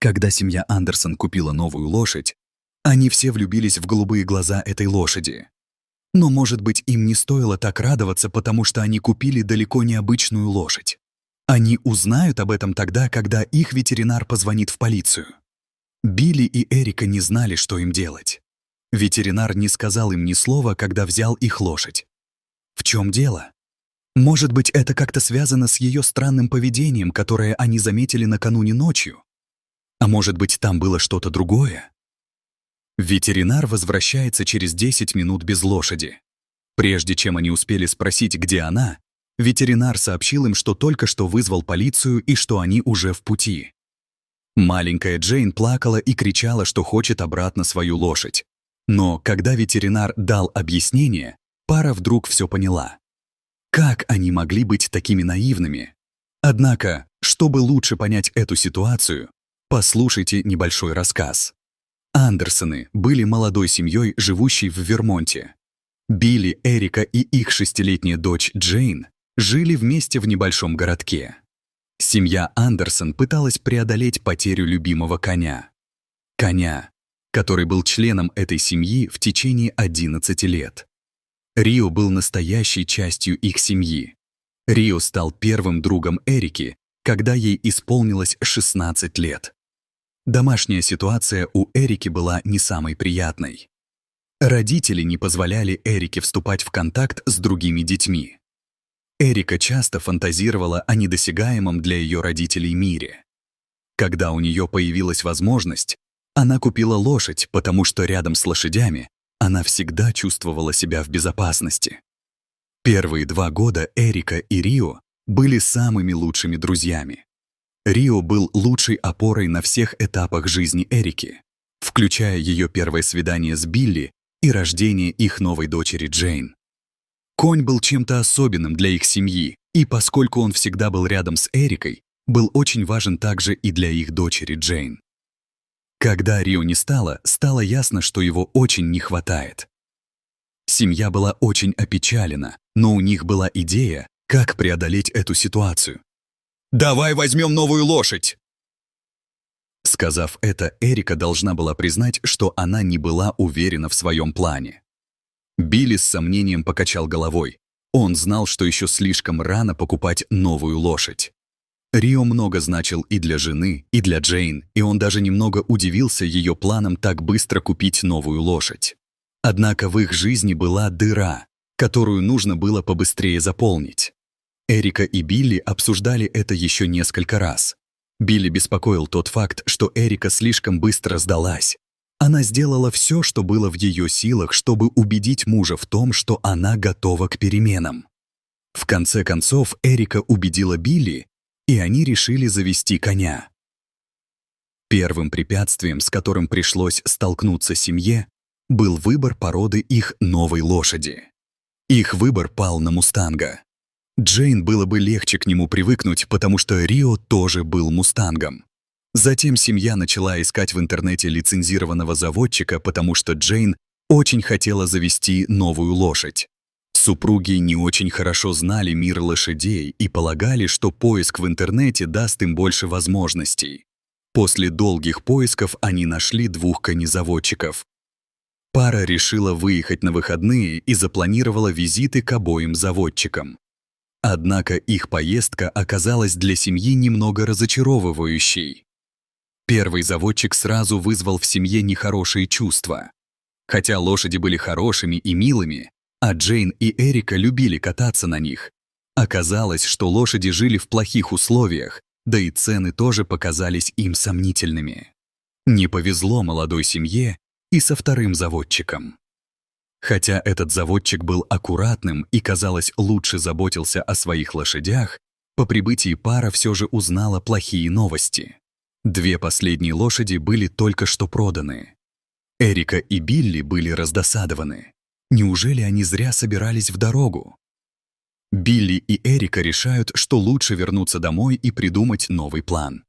Когда семья Андерсон купила новую лошадь, они все влюбились в голубые глаза этой лошади. Но, может быть, им не стоило так радоваться, потому что они купили далеко не обычную лошадь. Они узнают об этом тогда, когда их ветеринар позвонит в полицию. Билли и Эрика не знали, что им делать. Ветеринар не сказал им ни слова, когда взял их лошадь. В чем дело? Может быть, это как-то связано с ее странным поведением, которое они заметили накануне ночью? А может быть, там было что-то другое? Ветеринар возвращается через 10 минут без лошади. Прежде чем они успели спросить, где она, ветеринар сообщил им, что только что вызвал полицию и что они уже в пути. Маленькая Джейн плакала и кричала, что хочет обратно свою лошадь. Но когда ветеринар дал объяснение, пара вдруг все поняла. Как они могли быть такими наивными? Однако, чтобы лучше понять эту ситуацию, послушайте небольшой рассказ. Андерсоны были молодой семьей, живущей в Вермонте. Билли, Эрика и их 6-летняя дочь Джейн жили вместе в небольшом городке. Семья Андерсон пыталась преодолеть потерю любимого коня. Коня, который был членом этой семьи в течение 11 лет. Рио был настоящей частью их семьи. Рио стал первым другом Эрики, когда ей исполнилось 16 лет. Домашняя ситуация у Эрики была не самой приятной. Родители не позволяли Эрике вступать в контакт с другими детьми. Эрика часто фантазировала о недосягаемом для ее родителей мире. Когда у нее появилась возможность, она купила лошадь, потому что рядом с лошадями она всегда чувствовала себя в безопасности. Первые 2 года Эрика и Рио были самыми лучшими друзьями. Рио был лучшей опорой на всех этапах жизни Эрики, включая ее первое свидание с Билли и рождение их новой дочери Джейн. Конь был чем-то особенным для их семьи, и поскольку он всегда был рядом с Эрикой, был очень важен также и для их дочери Джейн. Когда Рио не стало ясно, что его очень не хватает. Семья была очень опечалена, но у них была идея, как преодолеть эту ситуацию. «Давай возьмем новую лошадь!» Сказав это, Эрика должна была признать, что она не была уверена в своем плане. Билли с сомнением покачал головой. Он знал, что еще слишком рано покупать новую лошадь. Рио много значил и для жены, и для Джейн, и он даже немного удивился ее планам так быстро купить новую лошадь. Однако в их жизни была дыра, которую нужно было побыстрее заполнить. Эрика и Билли обсуждали это еще несколько раз. Билли беспокоил тот факт, что Эрика слишком быстро сдалась. Она сделала все, что было в ее силах, чтобы убедить мужа в том, что она готова к переменам. В конце концов, Эрика убедила Билли, и они решили завести коня. Первым препятствием, с которым пришлось столкнуться семье, был выбор породы их новой лошади. Их выбор пал на мустанга. Джейн было бы легче к нему привыкнуть, потому что Рио тоже был мустангом. Затем семья начала искать в интернете лицензированного заводчика, потому что Джейн очень хотела завести новую лошадь. Супруги не очень хорошо знали мир лошадей и полагали, что поиск в интернете даст им больше возможностей. После долгих поисков они нашли 2 конезаводчиков. Пара решила выехать на выходные и запланировала визиты к обоим заводчикам. Однако их поездка оказалась для семьи немного разочаровывающей. Первый заводчик сразу вызвал в семье нехорошие чувства. Хотя лошади были хорошими и милыми, а Джейн и Эрика любили кататься на них, оказалось, что лошади жили в плохих условиях, да и цены тоже показались им сомнительными. Не повезло молодой семье и со вторым заводчиком. Хотя этот заводчик был аккуратным и, казалось, лучше заботился о своих лошадях, по прибытии пара все же узнала плохие новости. 2 последние лошади были только что проданы. Эрика и Билли были раздосадованы. Неужели они зря собирались в дорогу? Билли и Эрика решают, что лучше вернуться домой и придумать новый план.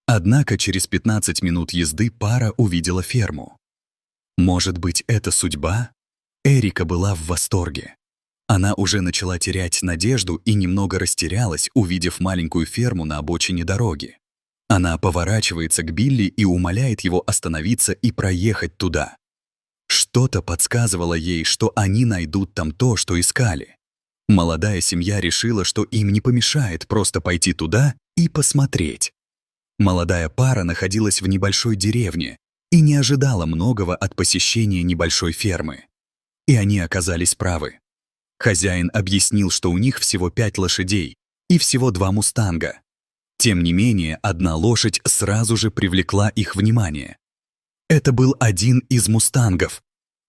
Однако через 15 минут езды пара увидела ферму. Может быть, это судьба? Эрика была в восторге. Она уже начала терять надежду и немного растерялась, увидев маленькую ферму на обочине дороги. Она поворачивается к Билли и умоляет его остановиться и проехать туда. Что-то подсказывало ей, что они найдут там то, что искали. Молодая семья решила, что им не помешает просто пойти туда и посмотреть. Молодая пара находилась в небольшой деревне и не ожидала многого от посещения небольшой фермы. И они оказались правы. Хозяин объяснил, что у них всего 5 лошадей и всего 2 мустанга. Тем не менее, одна лошадь сразу же привлекла их внимание. Это был один из мустангов.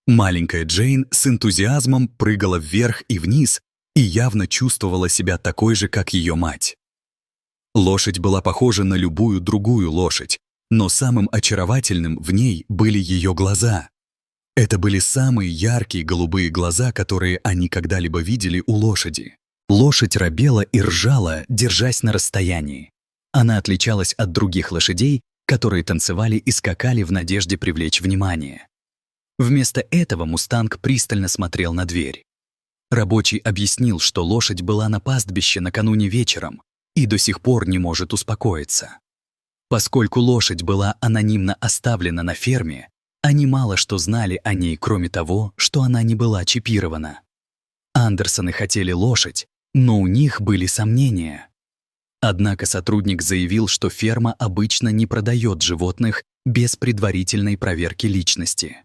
Маленькая Джейн с энтузиазмом прыгала вверх и вниз и явно чувствовала себя такой же, как ее мать. Лошадь была похожа на любую другую лошадь, но самым очаровательным в ней были ее глаза. Это были самые яркие голубые глаза, которые они когда-либо видели у лошади. Лошадь робела и ржала, держась на расстоянии. Она отличалась от других лошадей, которые танцевали и скакали в надежде привлечь внимание. Вместо этого мустанг пристально смотрел на дверь. Рабочий объяснил, что лошадь была на пастбище накануне вечером и до сих пор не может успокоиться. Поскольку лошадь была анонимно оставлена на ферме, они мало что знали о ней, кроме того, что она не была чипирована. Андерсоны хотели лошадь, но у них были сомнения. Однако сотрудник заявил, что ферма обычно не продает животных без предварительной проверки личности.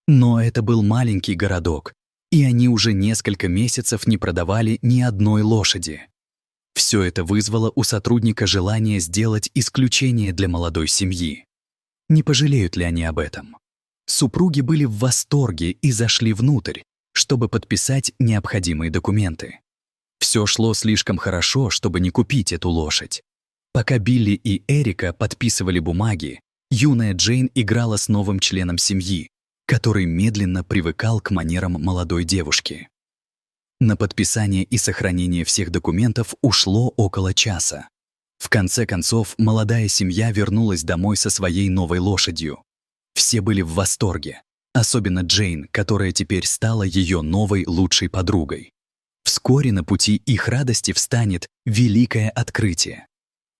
Но это был маленький городок, и они уже несколько месяцев не продавали ни одной лошади. Все это вызвало у сотрудника желание сделать исключение для молодой семьи. Не пожалеют ли они об этом? Супруги были в восторге и зашли внутрь, чтобы подписать необходимые документы. Все шло слишком хорошо, чтобы не купить эту лошадь. Пока Билли и Эрика подписывали бумаги, юная Джейн играла с новым членом семьи, который медленно привыкал к манерам молодой девушки. На подписание и сохранение всех документов ушло около часа. В конце концов, молодая семья вернулась домой со своей новой лошадью. Все были в восторге, особенно Джейн, которая теперь стала ее новой лучшей подругой. Вскоре на пути их радости встанет великое открытие.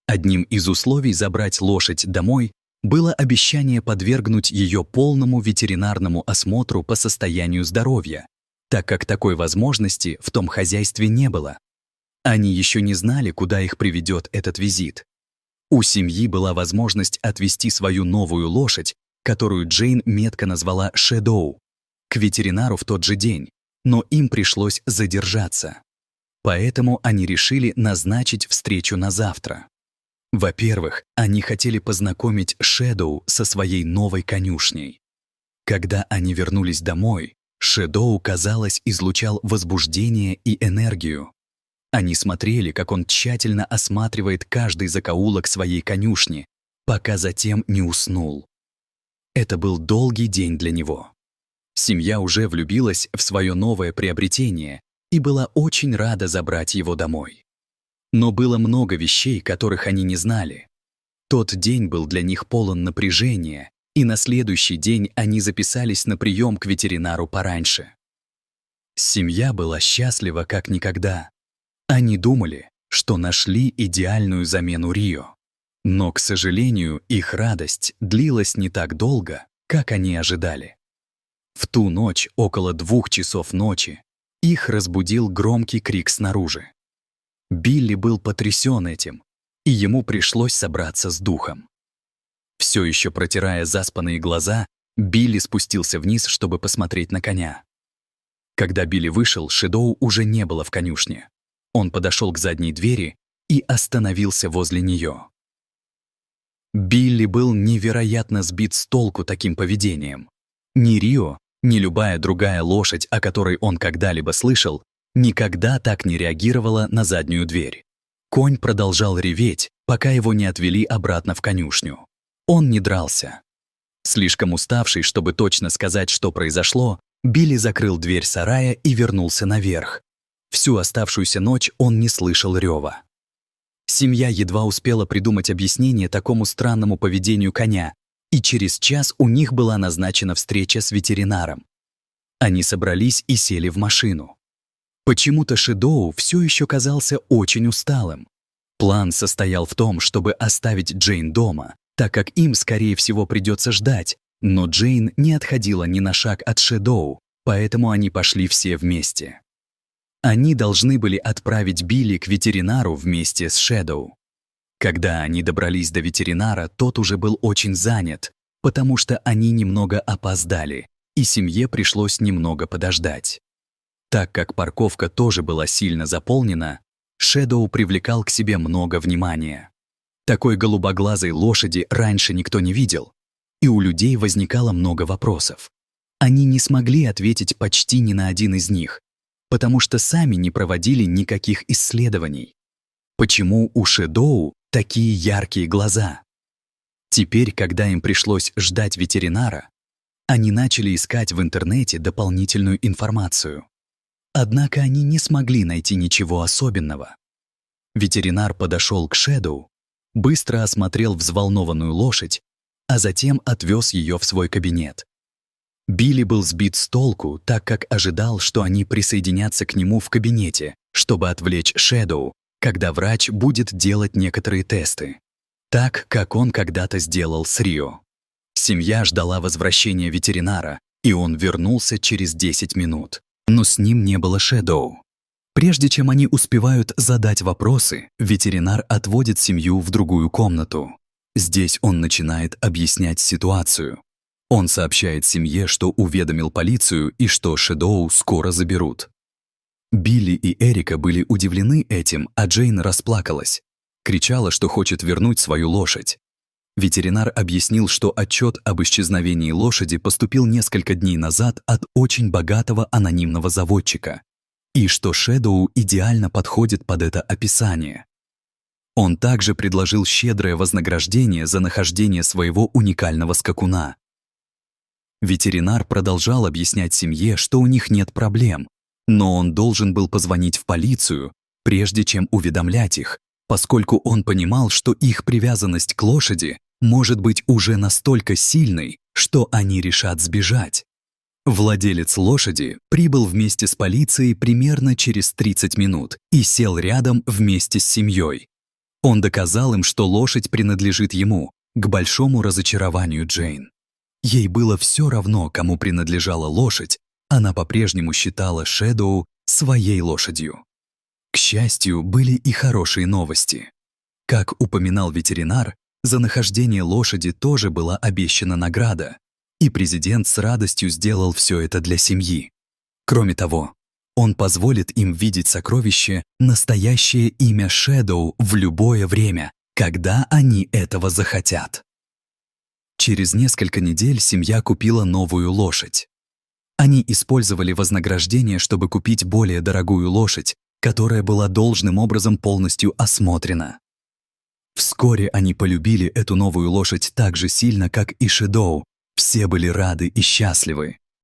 Одним из условий забрать лошадь домой было обещание подвергнуть ее полному ветеринарному осмотру по состоянию здоровья, так как такой возможности в том хозяйстве не было. Они еще не знали, куда их приведет этот визит. У семьи была возможность отвезти свою новую лошадь, которую Джейн метко назвала «Шэдоу», к ветеринару в тот же день, но им пришлось задержаться. Поэтому они решили назначить встречу на завтра. Во-первых, они хотели познакомить Шэдоу со своей новой конюшней. Когда они вернулись домой, Шэдоу, казалось, излучал возбуждение и энергию. Они смотрели, как он тщательно осматривает каждый закоулок своей конюшни, пока затем не уснул. Это был долгий день для него. Семья уже влюбилась в свое новое приобретение и была очень рада забрать его домой. Но было много вещей, которых они не знали. Тот день был для них полон напряжения, и на следующий день они записались на прием к ветеринару пораньше. Семья была счастлива как никогда. Они думали, что нашли идеальную замену Рио. Но, к сожалению, их радость длилась не так долго, как они ожидали. В ту ночь, около 2 часов ночи, их разбудил громкий крик снаружи. Билли был потрясен этим, и ему пришлось собраться с духом. Все еще протирая заспанные глаза, Билли спустился вниз, чтобы посмотреть на коня. Когда Билли вышел, Шэдоу уже не было в конюшне. Он подошел к задней двери и остановился возле нее. Билли был невероятно сбит с толку таким поведением. Ни Рио, ни любая другая лошадь, о которой он когда-либо слышал, никогда так не реагировала на заднюю дверь. Конь продолжал реветь, пока его не отвели обратно в конюшню. Он не дрался. Слишком уставший, чтобы точно сказать, что произошло, Билли закрыл дверь сарая и вернулся наверх. Всю оставшуюся ночь он не слышал рёва. Семья едва успела придумать объяснение такому странному поведению коня, и через час у них была назначена встреча с ветеринаром. Они собрались и сели в машину. Почему-то Шэдоу все еще казался очень усталым. План состоял в том, чтобы оставить Джейн дома, так как им, скорее всего, придется ждать, но Джейн не отходила ни на шаг от Шэдоу, поэтому они пошли все вместе. Они должны были отправить Билли к ветеринару вместе с Шэдоу. Когда они добрались до ветеринара, тот уже был очень занят, потому что они немного опоздали, и семье пришлось немного подождать. Так как парковка тоже была сильно заполнена, Шэдоу привлекал к себе много внимания. Такой голубоглазой лошади раньше никто не видел, и у людей возникало много вопросов. Они не смогли ответить почти ни на один из них, потому что сами не проводили никаких исследований. Почему у Шэдоу такие яркие глаза? Теперь, когда им пришлось ждать ветеринара, они начали искать в интернете дополнительную информацию. Однако они не смогли найти ничего особенного. Ветеринар подошел к Шэдоу, быстро осмотрел взволнованную лошадь, а затем отвез ее в свой кабинет. Билли был сбит с толку, так как ожидал, что они присоединятся к нему в кабинете, чтобы отвлечь Шэдоу, когда врач будет делать некоторые тесты, так, как он когда-то сделал с Рио. Семья ждала возвращения ветеринара, и он вернулся через 10 минут. Но с ним не было Шэдоу. Прежде чем они успевают задать вопросы, ветеринар отводит семью в другую комнату. Здесь он начинает объяснять ситуацию. Он сообщает семье, что уведомил полицию и что Шэдоу скоро заберут. Билли и Эрика были удивлены этим, а Джейн расплакалась. Кричала, что хочет вернуть свою лошадь. Ветеринар объяснил, что отчет об исчезновении лошади поступил несколько дней назад от очень богатого анонимного заводчика, и что Шэдоу идеально подходит под это описание. Он также предложил щедрое вознаграждение за нахождение своего уникального скакуна. Ветеринар продолжал объяснять семье, что у них нет проблем, но он должен был позвонить в полицию, прежде чем уведомлять их, поскольку он понимал, что их привязанность к лошади может быть уже настолько сильной, что они решат сбежать. Владелец лошади прибыл вместе с полицией примерно через 30 минут и сел рядом вместе с семьей. Он доказал им, что лошадь принадлежит ему, к большому разочарованию Джейн. Ей было все равно, кому принадлежала лошадь, она по-прежнему считала Шэдоу своей лошадью. К счастью, были и хорошие новости. Как упоминал ветеринар, за нахождение лошади тоже была обещана награда, и президент с радостью сделал все это для семьи. Кроме того, он позволит им видеть сокровище, настоящее имя Шэдоу в любое время, когда они этого захотят. Через несколько недель семья купила новую лошадь. Они использовали вознаграждение, чтобы купить более дорогую лошадь, которая была должным образом полностью осмотрена. Вскоре они полюбили эту новую лошадь так же сильно, как и Шэдоу. Все были рады и счастливы.